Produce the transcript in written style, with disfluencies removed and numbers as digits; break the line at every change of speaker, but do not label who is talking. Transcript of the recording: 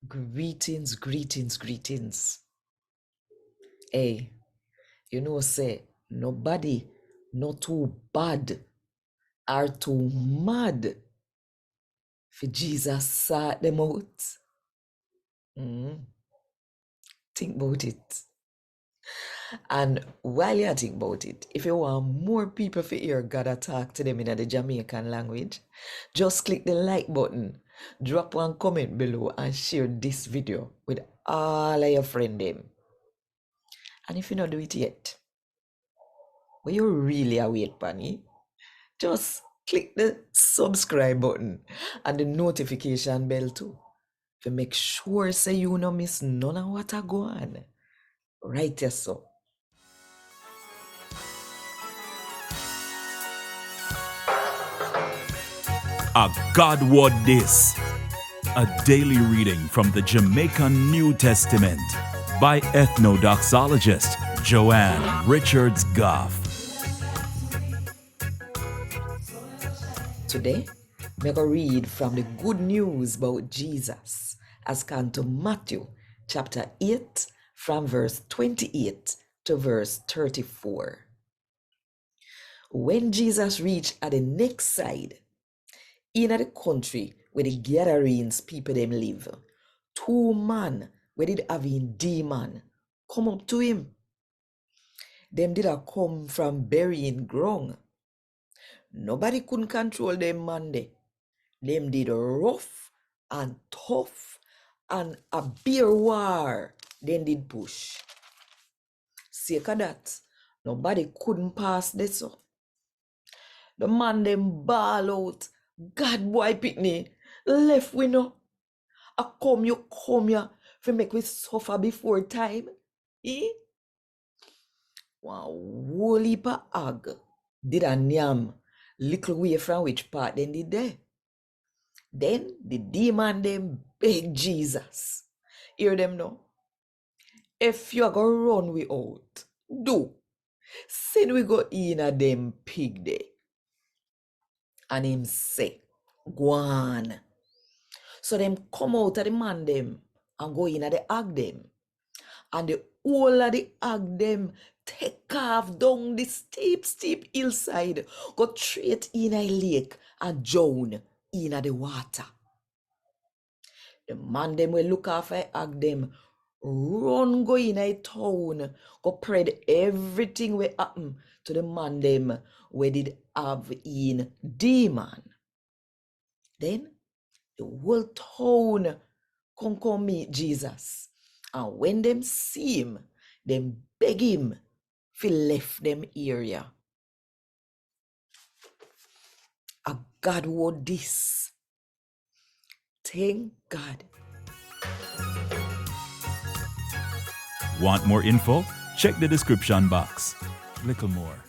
Greetings, greetings, greetings. Hey, say, nobody not too bad or too mad for Jesus sort them out. Think about it. And while you think about it, if you want more people to hear God talk to them in the Jamaican language, just click the like button, drop one comment below, and share this video with all of your friends. And if you not do it yet, well, you really await, Panny, just click the subscribe button and the notification bell too to make sure say you no miss none of what I go on. Right, yes, so.
A God Word This, a daily reading from the Jamaican New Testament by Ethnodoxologist Joanne Richards Goffe.
Today, we're going to read from the good news about Jesus as come to Matthew chapter 8 from verse 28 to verse 34. When Jesus reached at the next side, in the country where the Gadarenes people them live, two men where did having demon come up to him. Them did a come from burying ground. Nobody couldn't control them man they. Them did rough and tough and a beer war. Then did push. Sake of that, nobody couldn't pass this up. The man them ball out. God boy Pitney, left we know. I come here for make we suffer before time. Eh? One whole heap of hag did a nyam little way from which part then did there. Then the demon them beg Jesus. Hear them now. If you are gonna run we out, do. Send we go in a them pig day. And him say, go on. So them come out of the man them and go in at the hag them. And the whole of the hag them take off down the steep hillside, go straight in a lake and drown in the water. The man them will look after hag them, run go in a town, go spread everything we happen to the man them we did have in demon. Then the whole town come meet Jesus. And when them see him, them beg him to left them area. A God word this. Thank God.
Want more info? Check the description box. Little more.